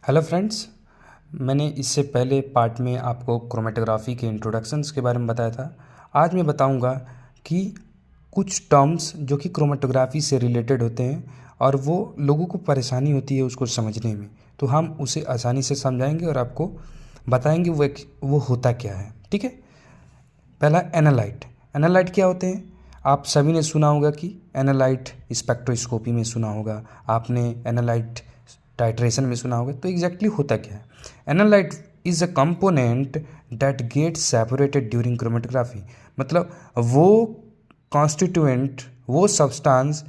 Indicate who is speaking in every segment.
Speaker 1: Hello friends. मैंने इससे पहले पार्ट में आपको क्रोमेटोग्राफी के इंट्रोडक्शंस के बारे में बताया था। आज मैं बताऊंगा कि कुछ टर्म्स जो कि क्रोमेटोग्राफी से रिलेटेड होते हैं और वो लोगों को परेशानी होती है उसको समझने में, तो हम उसे आसानी से समझाएंगे और आपको बताएंगे वो होता क्या है। ठीक है। पहला एनालाइट। एनालाइट क्या होते हैं? आप सभी ने सुना होगा कि एनालाइट स्पेक्ट्रोस्कोपी में सुना होगा, आपने एनालाइट टाइट्रेशन में सुना होगा। तो एग्जैक्टली होता क्या है? Analyte is a component that get separated during chromatography. मतलब वो कॉन्स्टिट्यूएंट, वो सब्सटेंस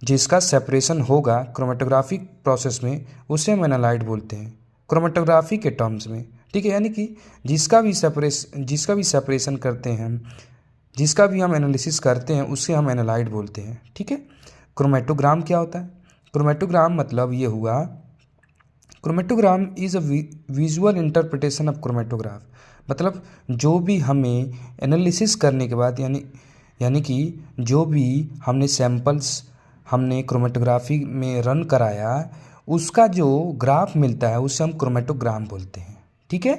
Speaker 1: जिसका सेपरेशन होगा क्रोमेटोग्राफिक प्रोसेस में, उसे हम एनालाइट बोलते हैं क्रोमेटोग्राफी के टर्म्स में। ठीक है। यानी कि जिसका भी सेपरेशन करते हैं हम, जिसका भी हम एनालिसिस करते हैं, उससे हम एनालाइट बोलते हैं। ठीक है। क्रोमेटोग्राम क्या होता है? क्रोमेटोग्राम मतलब ये हुआ, chromatogram is a visual interpretation of chromatograph. मतलब जो भी हमें एनालिसिस करने के बाद, यानी कि जो भी हमने सैंपल्स हमने क्रोमेटोग्राफी में रन कराया, उसका जो ग्राफ मिलता है उसे हम क्रोमेटोग्राम बोलते हैं। ठीक है।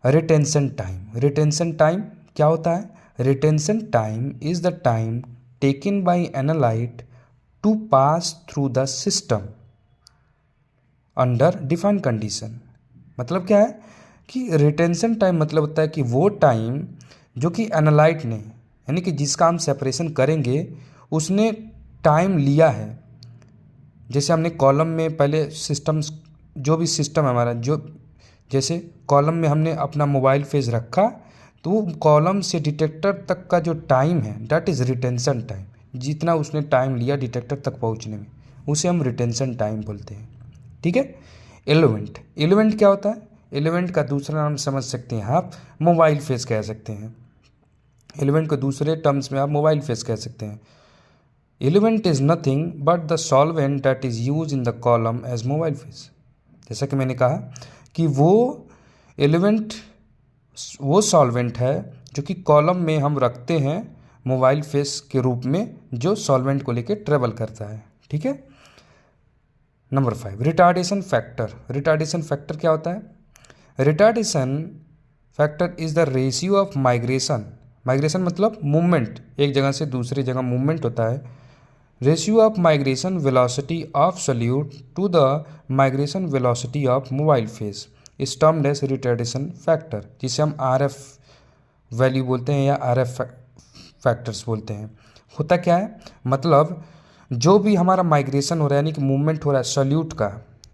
Speaker 1: Retention time. रिटेंशन टाइम क्या होता है? Retention time is the time taken by analyte to pass through the system under defined condition. मतलब क्या है कि रिटेंशन टाइम मतलब होता है कि वो टाइम जो कि एनालाइट ने, यानी कि जिसका हम सेपरेशन करेंगे, उसने टाइम लिया है। जैसे हमने कॉलम में पहले सिस्टम्स, जो भी सिस्टम है हमारा, जो जैसे कॉलम में हमने अपना मोबाइल फेज रखा, तो वो कॉलम से डिटेक्टर तक का जो टाइम है, दैट इज़ रिटेंशन टाइम। जितना उसने टाइम लिया डिटेक्टर तक पहुंचने में, उसे हम रिटेंशन टाइम बोलते हैं। ठीक है। एलिमेंट। एलिमेंट क्या होता है? एलिमेंट का दूसरा नाम समझ सकते हैं आप, मोबाइल फेज कह सकते हैं। एलिमेंट को दूसरे टर्म्स में आप मोबाइल फेज कह सकते हैं। Element is nothing but the solvent that is use in the column as mobile phase. जैसा कि मैंने कहा कि वो एलिमेंट वो सॉल्वेंट है जो कि कॉलम में हम रखते हैं मोबाइल फेस के रूप में, जो सॉल्वेंट को लेकर ट्रेवल करता है। ठीक है। Number 5, retardation factor. Retardation factor क्या होता है? Retardation factor is the ratio of migration. Migration मतलब मूवमेंट, एक जगह से दूसरी जगह मूवमेंट होता है। Ratio of migration velocity of solute to the migration velocity of mobile phase is termed as retardation factor, जिसे हम RF वैल्यू बोलते हैं या RF फैक्टर्स बोलते हैं। होता क्या है? मतलब जो भी हमारा माइग्रेशन हो रहा है, यानी कि मूवमेंट हो रहा है सॉल्यूट का,